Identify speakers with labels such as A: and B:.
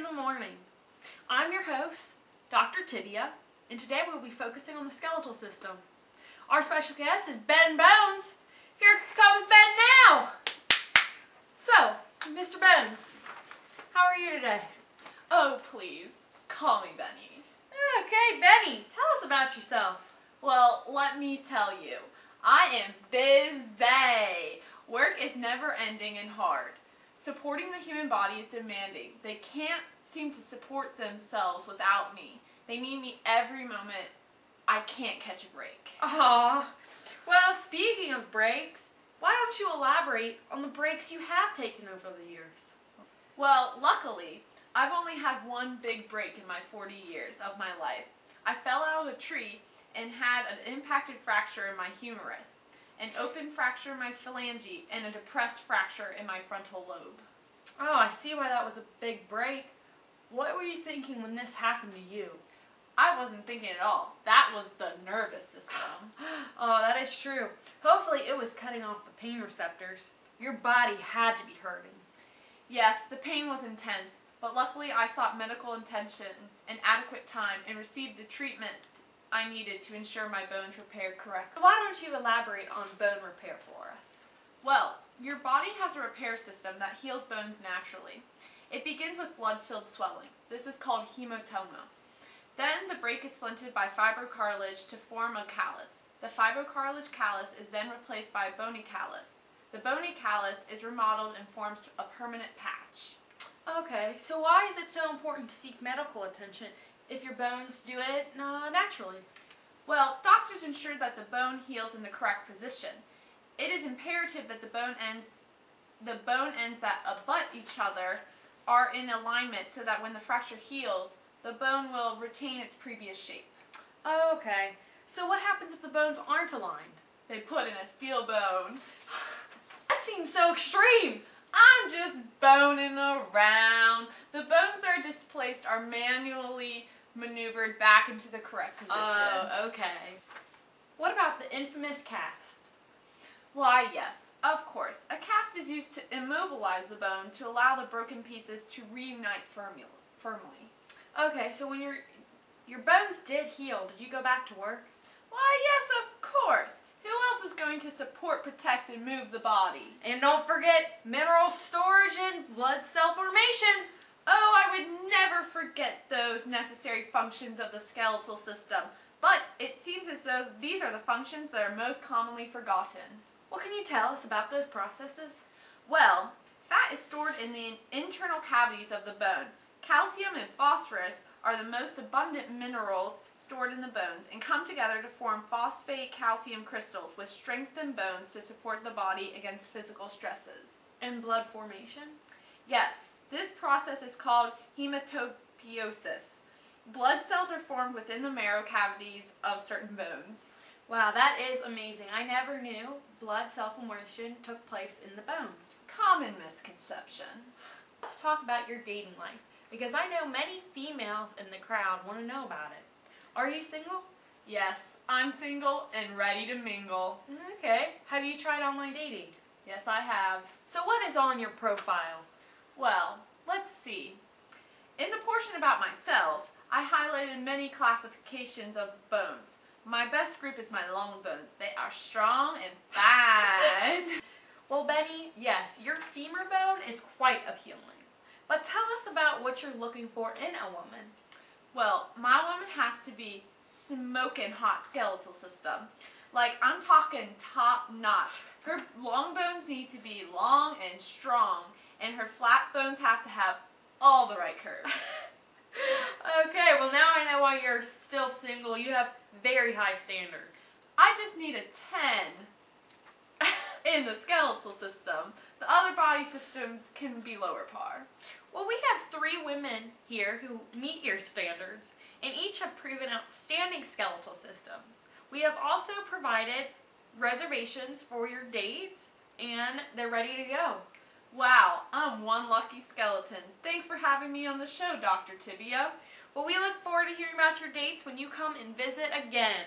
A: the morning. I'm your host, Dr. Tibia, and today we'll be focusing on the skeletal system. Our special guest is Ben Bones. Here comes Ben now. So, Mr. Bones, how are you today?
B: Oh, please, call me Benny.
A: Okay, Benny, tell us about yourself.
B: Well, let me tell you, I am busy. Work is never ending and hard. Supporting the human body is demanding. They can't seem to support themselves without me. They need me every moment. I can't catch a break.
A: Aww. Well, speaking of breaks, why don't you elaborate on the breaks you have taken over the years?
B: Well, luckily, I've only had one big break in my 40 years of my life. I fell out of a tree and had an impacted fracture in my humerus, an open fracture in my phalange, and a depressed fracture in my frontal lobe.
A: Oh, I see why that was a big break. What were you thinking when this happened to you?
B: I wasn't thinking at all. That was the nervous system.
A: Oh, that is true. Hopefully it was cutting off the pain receptors. Your body had to be hurting.
B: Yes, the pain was intense, but luckily I sought medical attention in adequate time and received the treatment I needed to ensure my bones repaired correctly.
A: Why don't you elaborate on bone repair for us?
B: Well, your body has a repair system that heals bones naturally. It begins with blood-filled swelling. This is called hematoma. Then the break is splinted by fibrocartilage to form a callus. The fibrocartilage callus is then replaced by a bony callus. The bony callus is remodeled and forms a permanent patch.
A: Okay, so why is it so important to seek medical attention if your bones do it naturally?
B: Well, doctors ensure that the bone heals in the correct position. It is imperative that the bone ends that abut each other are in alignment so that when the fracture heals, the bone will retain its previous shape.
A: Okay, so what happens if the bones aren't aligned?
B: They put in a steel bone.
A: That seems so extreme.
B: I'm just boning around. The bones that are displaced are manually maneuvered back into the correct position.
A: Oh, okay. What about the infamous cast?
B: Why, yes, of course. A cast is used to immobilize the bone to allow the broken pieces to reunite firmly.
A: Okay, so when your bones did heal, did you go back to work?
B: Why, yes, of course. Who else is going to support, protect, and move the body?
A: And don't forget mineral storage and blood cell formation.
B: Oh, I would never forget those necessary functions of the skeletal system. But it seems as though these are the functions that are most commonly forgotten.
A: What can you tell us about those processes?
B: Well, fat is stored in the internal cavities of the bone. Calcium and phosphorus are the most abundant minerals stored in the bones and come together to form phosphate calcium crystals, which strengthen bones to support the body against physical stresses.
A: And blood formation?
B: Yes, this process is called hematopiosis. Blood cells are formed within the marrow cavities of certain bones.
A: Wow, that is amazing. I never knew blood cell formation took place in the bones.
B: Common misconception.
A: Let's talk about your dating life, because I know many females in the crowd want to know about it. Are you single?
B: Yes, I'm single and ready to mingle.
A: Okay. Have you tried online dating?
B: Yes, I have.
A: So what is on your profile?
B: Well, let's see. In the portion about myself, I highlighted many classifications of bones. My best group is my long bones. They are strong and fine.
A: Well, Benny, yes, your femur bone is quite appealing. But tell us about what you're looking for in a woman.
B: Well, my woman has to be smoking hot skeletal system. Like, I'm talking top notch. Her long bones need to be long and strong, and her flat bones have to have all the right curves.
A: Okay, well now I know why you're still single. You have very high standards.
B: I just need a 10 in the skeletal system. The other body systems can be lower par.
A: Well, we have 3 women here who meet your standards, and each have proven outstanding skeletal systems. We have also provided reservations for your dates, and they're ready to go.
B: Wow, I'm one lucky skeleton. Thanks for having me on the show, Dr. Tibia.
A: Well, we look forward to hearing about your dates when you come and visit again.